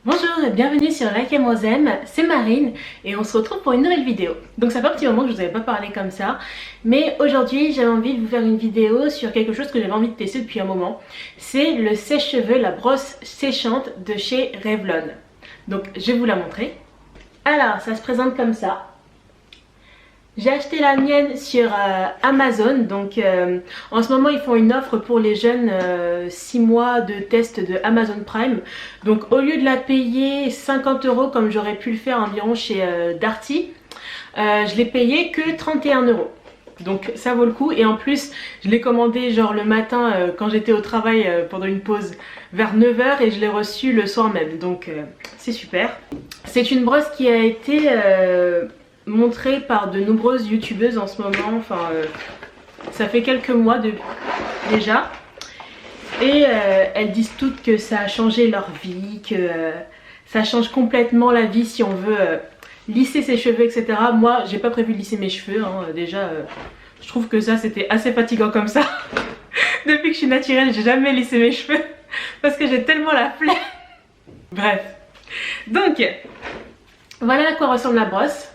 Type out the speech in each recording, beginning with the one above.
Bonjour et bienvenue sur Like et Mosem, c'est Marine et on se retrouve pour une nouvelle vidéo. Donc ça fait un petit moment que je vous avais pas parlé comme ça, mais aujourd'hui j'avais envie de vous faire une vidéo sur quelque chose que j'avais envie de tester depuis un moment. C'est le sèche-cheveux, la brosse séchante de chez Revlon. Donc je vais vous la montrer. Alors ça se présente comme ça. J'ai acheté la mienne sur Amazon, donc en ce moment ils font une offre pour les jeunes 6 mois de test de Amazon Prime. Donc au lieu de la payer 50 € comme j'aurais pu le faire environ chez Darty, je l'ai payé que 31 €. Donc ça vaut le coup et en plus je l'ai commandé genre le matin quand j'étais au travail pendant une pause vers 9 h et je l'ai reçu le soir même, donc c'est super. C'est une brosse qui a été montrée par de nombreuses youtubeuses en ce moment, enfin ça fait quelques mois déjà, et elles disent toutes que ça a changé leur vie, que ça change complètement la vie si on veut lisser ses cheveux, etc. Moi j'ai pas prévu de lisser mes cheveux, hein. Déjà je trouve que ça c'était assez fatigant comme ça. Depuis que je suis naturelle j'ai jamais lissé mes cheveux parce que j'ai tellement la flemme. Bref, donc voilà à quoi ressemble la brosse.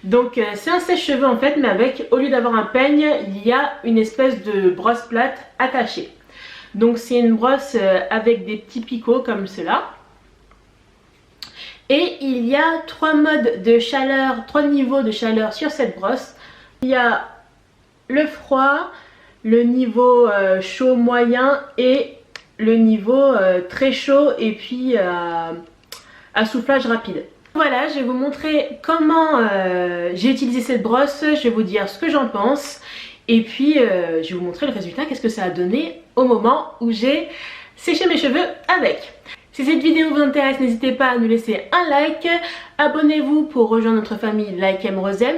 Donc c'est un sèche-cheveux en fait, mais avec, au lieu d'avoir un peigne, il y a une espèce de brosse plate attachée. Donc c'est une brosse avec des petits picots comme cela. Et il y a 3 modes de chaleur, 3 niveaux de chaleur sur cette brosse. Il y a le froid, le niveau chaud moyen et le niveau très chaud et puis à soufflage rapide. Voilà, je vais vous montrer comment j'ai utilisé cette brosse, je vais vous dire ce que j'en pense et puis je vais vous montrer le résultat, qu'est-ce que ça a donné au moment où j'ai séché mes cheveux avec. Si cette vidéo vous intéresse, n'hésitez pas à nous laisser un like, abonnez-vous pour rejoindre notre famille Like M Rosem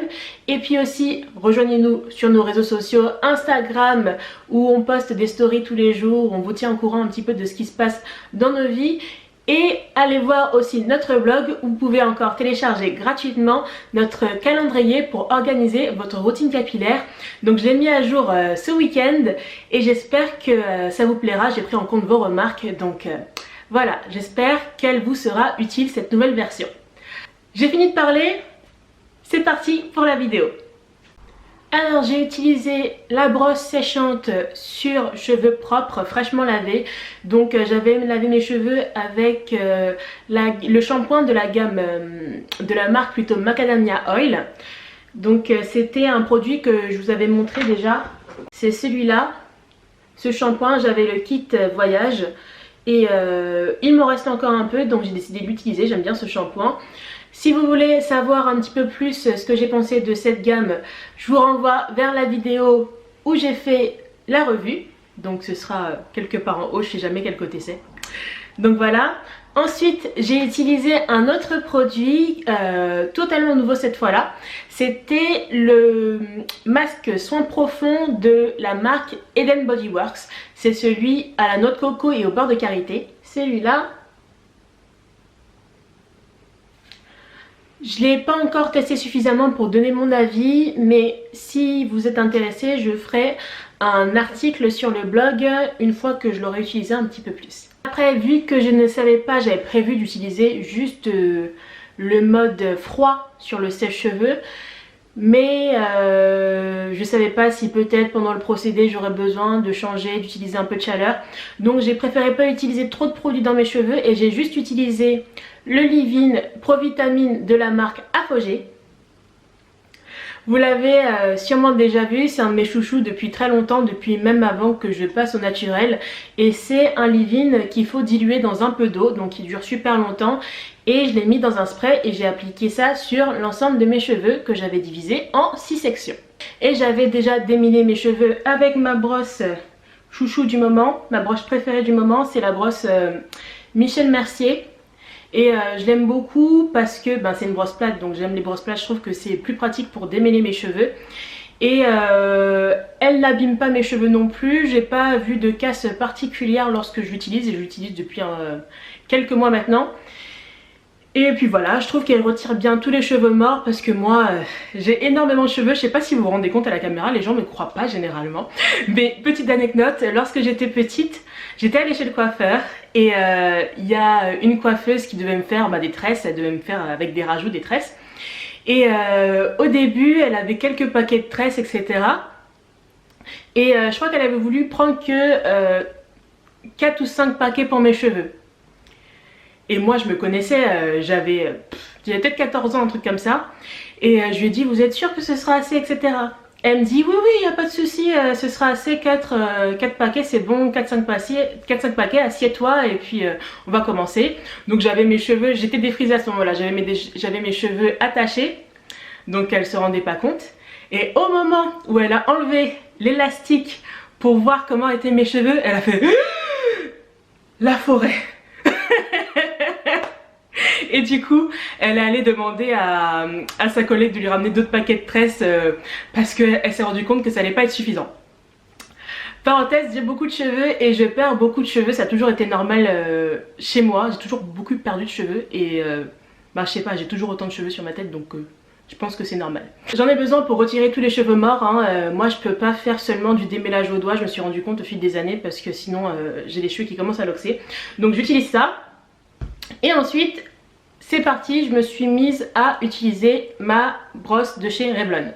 et puis aussi rejoignez-nous sur nos réseaux sociaux Instagram où on poste des stories tous les jours, où on vous tient au courant un petit peu de ce qui se passe dans nos vies. Et allez voir aussi notre blog où vous pouvez encore télécharger gratuitement notre calendrier pour organiser votre routine capillaire. Donc je l'ai mis à jour ce week-end et j'espère que ça vous plaira. J'ai pris en compte vos remarques, donc voilà, j'espère qu'elle vous sera utile cette nouvelle version. J'ai fini de parler, c'est parti pour la vidéo. Alors j'ai utilisé la brosse séchante sur cheveux propres, fraîchement lavés. Donc j'avais lavé mes cheveux avec le shampoing de la gamme, de la marque plutôt Macadamia Oil. Donc c'était un produit que je vous avais montré déjà. C'est celui-là, ce shampoing, j'avais le kit voyage. Et il m'en reste encore un peu, donc j'ai décidé de l'utiliser, j'aime bien ce shampoing. Si vous voulez savoir un petit peu plus ce que j'ai pensé de cette gamme, je vous renvoie vers la vidéo où j'ai fait la revue. Donc ce sera quelque part en haut, je sais jamais quel côté c'est. Donc voilà. Ensuite j'ai utilisé un autre produit totalement nouveau cette fois-là. C'était le masque soin profond de la marque Eden Body Works. C'est celui à la noix de coco et au beurre de karité. Celui-là, je ne l'ai pas encore testé suffisamment pour donner mon avis, mais si vous êtes intéressé, je ferai un article sur le blog une fois que je l'aurai utilisé un petit peu plus. Après, vu que je ne savais pas, j'avais prévu d'utiliser juste le mode froid sur le sèche-cheveux. Mais je savais pas si peut-être pendant le procédé j'aurais besoin de changer, d'utiliser un peu de chaleur. Donc j'ai préféré pas utiliser trop de produits dans mes cheveux et j'ai juste utilisé le leave-in Pro-Vitamine de la marque Apogée. Vous l'avez sûrement déjà vu, c'est un de mes chouchous depuis très longtemps, depuis même avant que je passe au naturel. Et c'est un leave-in qu'il faut diluer dans un peu d'eau, donc il dure super longtemps. Et je l'ai mis dans un spray et j'ai appliqué ça sur l'ensemble de mes cheveux que j'avais divisé en 6 sections. Et j'avais déjà démêlé mes cheveux avec ma brosse chouchou du moment, ma brosse préférée du moment, c'est la brosse Michel Mercier. Et je l'aime beaucoup parce que c'est une brosse plate, donc j'aime les brosses plates, je trouve que c'est plus pratique pour démêler mes cheveux. Et elle n'abîme pas mes cheveux non plus, j'ai pas vu de casse particulière lorsque je l'utilise et je l'utilise depuis quelques mois maintenant. Et puis voilà, je trouve qu'elle retire bien tous les cheveux morts parce que moi j'ai énormément de cheveux. Je sais pas si vous vous rendez compte à la caméra, les gens me croient pas généralement. Mais petite anecdote, lorsque j'étais petite, j'étais allée chez le coiffeur et il y a une coiffeuse qui devait me faire des tresses, elle devait me faire avec des rajouts des tresses. Et au début elle avait quelques paquets de tresses etc. Et je crois qu'elle avait voulu prendre que 4 ou 5 paquets pour mes cheveux. Et moi je me connaissais, j'avais peut-être 14 ans, un truc comme ça. Et je lui ai dit vous êtes sûr que ce sera assez etc. Elle me dit oui oui y a pas de souci, ce sera assez 4 paquets c'est bon, 4-5 paquets, assieds-toi et puis on va commencer. Donc j'avais mes cheveux, j'étais défrisée à ce moment là, j'avais mes cheveux attachés. Donc elle se rendait pas compte. Et au moment où elle a enlevé l'élastique pour voir comment étaient mes cheveux, elle a fait la forêt. Et du coup elle est allée demander à sa collègue de lui ramener d'autres paquets de tresses parce qu'elle s'est rendue compte que ça allait pas être suffisant. Parenthèse, j'ai beaucoup de cheveux et je perds beaucoup de cheveux, ça a toujours été normal chez moi, j'ai toujours beaucoup perdu de cheveux et je sais pas, j'ai toujours autant de cheveux sur ma tête donc je pense que c'est normal. J'en ai besoin pour retirer tous les cheveux morts, hein. Moi je peux pas faire seulement du démêlage au doigt, je me suis rendu compte au fil des années parce que sinon j'ai les cheveux qui commencent à loxer. Donc j'utilise ça et ensuite c'est parti, je me suis mise à utiliser ma brosse de chez Revlon.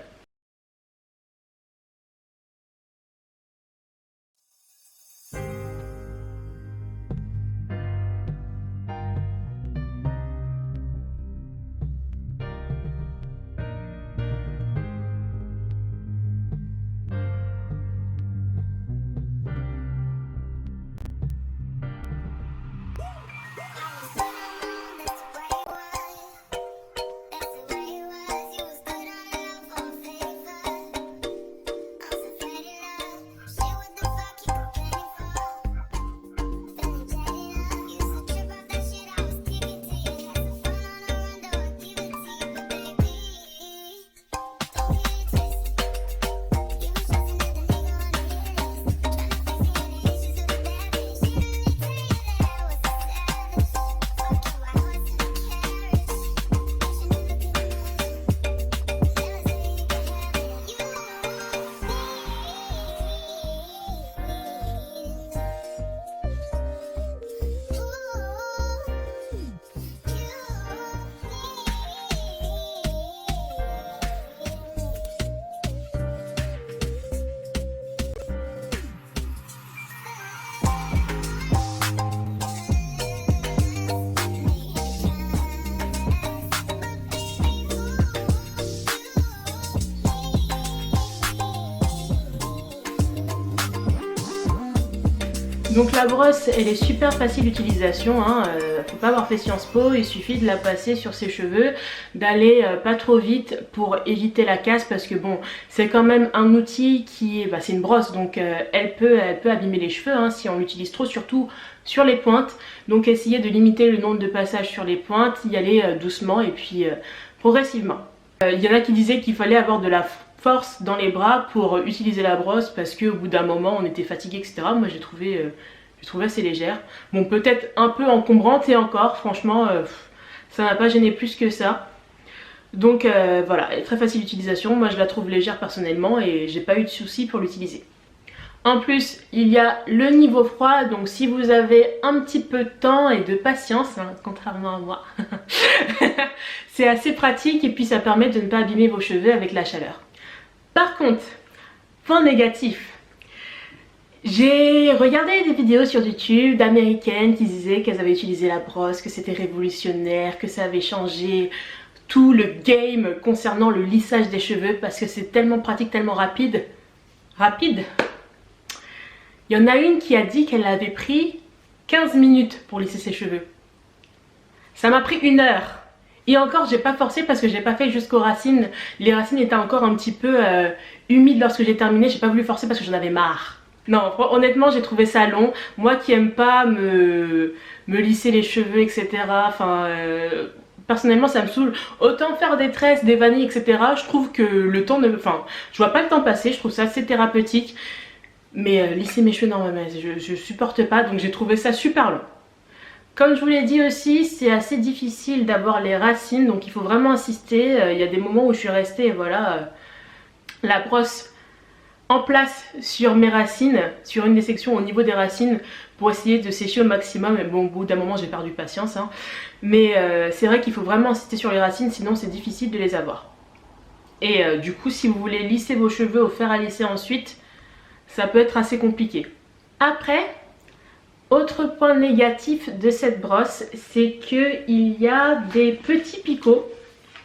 Donc la brosse elle est super facile d'utilisation, hein. Faut pas avoir fait Sciences Po, il suffit de la passer sur ses cheveux, d'aller pas trop vite pour éviter la casse parce que bon c'est quand même un outil qui est, c'est une brosse donc elle peut abîmer les cheveux hein, si on l'utilise trop, surtout sur les pointes. Donc essayez de limiter le nombre de passages sur les pointes, y aller doucement et puis progressivement. Il y en a qui disaient qu'il fallait avoir de la force dans les bras pour utiliser la brosse parce qu'au bout d'un moment on était fatigué etc. Moi j'ai trouvé assez légère. Bon peut-être un peu encombrante et encore franchement ça m'a pas gêné plus que ça. Donc voilà, elle est très facile d'utilisation. Moi je la trouve légère personnellement et j'ai pas eu de soucis pour l'utiliser. En plus il y a le niveau froid, donc si vous avez un petit peu de temps et de patience, hein, contrairement à moi, c'est assez pratique et puis ça permet de ne pas abîmer vos cheveux avec la chaleur. Par contre, point négatif, j'ai regardé des vidéos sur YouTube d'américaines qui disaient qu'elles avaient utilisé la brosse, que c'était révolutionnaire, que ça avait changé tout le game concernant le lissage des cheveux parce que c'est tellement pratique, tellement rapide. Rapide. Il y en a une qui a dit qu'elle avait pris 15 minutes pour lisser ses cheveux. Ça m'a pris 1 heure. Et encore j'ai pas forcé parce que j'ai pas fait jusqu'aux racines. Les racines étaient encore un petit peu humides lorsque j'ai terminé. J'ai pas voulu forcer parce que j'en avais marre. Non honnêtement j'ai trouvé ça long. Moi qui aime pas me lisser les cheveux etc. Enfin personnellement ça me saoule. Autant faire des tresses, des vanilles etc. Je trouve que le temps ne... Enfin je vois pas le temps passer. Je trouve ça assez thérapeutique. Mais lisser mes cheveux non je supporte pas. Donc j'ai trouvé ça super long. Comme je vous l'ai dit aussi, c'est assez difficile d'avoir les racines, donc il faut vraiment insister. Il y a des moments où je suis restée, et voilà, la brosse en place sur mes racines, sur une des sections au niveau des racines, pour essayer de sécher au maximum. Et bon, au bout d'un moment j'ai perdu patience, hein. Mais c'est vrai qu'il faut vraiment insister sur les racines, sinon c'est difficile de les avoir. Et du coup, si vous voulez lisser vos cheveux au fer à lisser ensuite, ça peut être assez compliqué. Après, autre point négatif de cette brosse, c'est qu'il y a des petits picots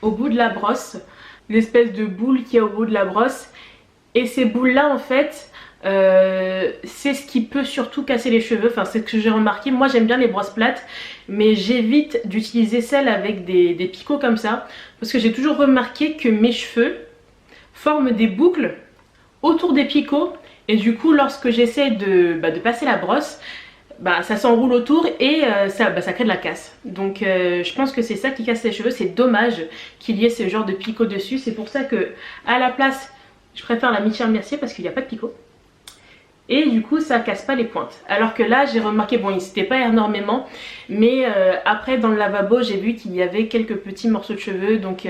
au bout de la brosse, une espèce de boule qui est au bout de la brosse. Et ces boules là en fait, c'est ce qui peut surtout casser les cheveux, enfin c'est ce que j'ai remarqué. Moi j'aime bien les brosses plates, mais j'évite d'utiliser celles avec des picots comme ça, parce que j'ai toujours remarqué que mes cheveux forment des boucles autour des picots, et du coup lorsque j'essaie de passer la brosse, ça s'enroule autour et ça crée de la casse. Donc je pense que c'est ça qui casse les cheveux. C'est dommage qu'il y ait ce genre de picot dessus. C'est pour ça que à la place je préfère la Michel Mercier, parce qu'il n'y a pas de picot. Et du coup ça casse pas les pointes. Alors que là j'ai remarqué, bon il s'était pas énormément, mais après dans le lavabo j'ai vu qu'il y avait quelques petits morceaux de cheveux, donc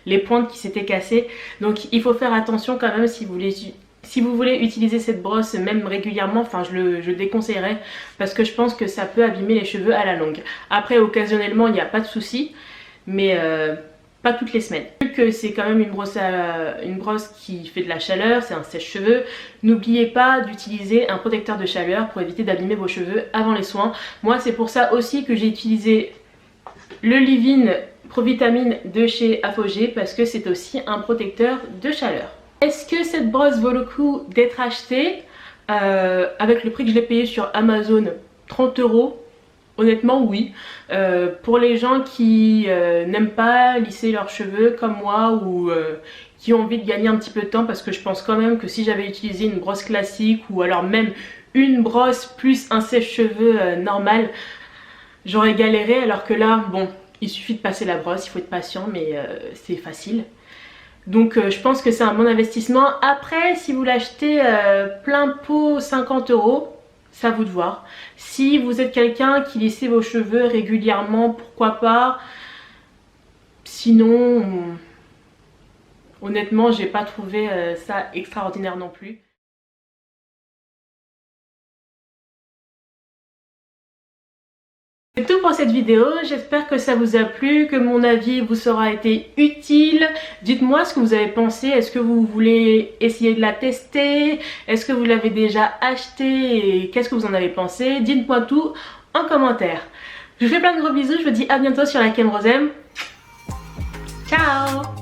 les pointes qui s'étaient cassées. Donc il faut faire attention quand même si vous voulez utiliser cette brosse même régulièrement. Enfin je déconseillerais, parce que je pense que ça peut abîmer les cheveux à la longue. Après occasionnellement il n'y a pas de souci, mais pas toutes les semaines. Vu que c'est quand même une brosse qui fait de la chaleur, c'est un sèche-cheveux, n'oubliez pas d'utiliser un protecteur de chaleur pour éviter d'abîmer vos cheveux avant les soins. Moi c'est pour ça aussi que j'ai utilisé le Leave-In Pro-Vitamine de chez Apogée, parce que c'est aussi un protecteur de chaleur. Est-ce que cette brosse vaut le coup d'être achetée? Avec le prix que je l'ai payé sur Amazon, 30 €. Honnêtement oui, pour les gens qui n'aiment pas lisser leurs cheveux comme moi, ou qui ont envie de gagner un petit peu de temps, parce que je pense quand même que si j'avais utilisé une brosse classique, ou alors même une brosse plus un sèche-cheveux normal, j'aurais galéré, alors que là bon il suffit de passer la brosse, il faut être patient, mais c'est facile. Donc je pense que c'est un bon investissement. Après si vous l'achetez plein pot 50 €, c'est à vous de voir. Si vous êtes quelqu'un qui lisse vos cheveux régulièrement, pourquoi pas. Sinon, honnêtement, j'ai pas trouvé ça extraordinaire non plus. C'est tout pour cette vidéo, j'espère que ça vous a plu, que mon avis vous sera été utile. Dites-moi ce que vous avez pensé, est-ce que vous voulez essayer de la tester? Est-ce que vous l'avez déjà acheté et qu'est-ce que vous en avez pensé? Dites-moi tout en commentaire. Je vous fais plein de gros bisous, je vous dis à bientôt sur la Cam Rosem. Ciao!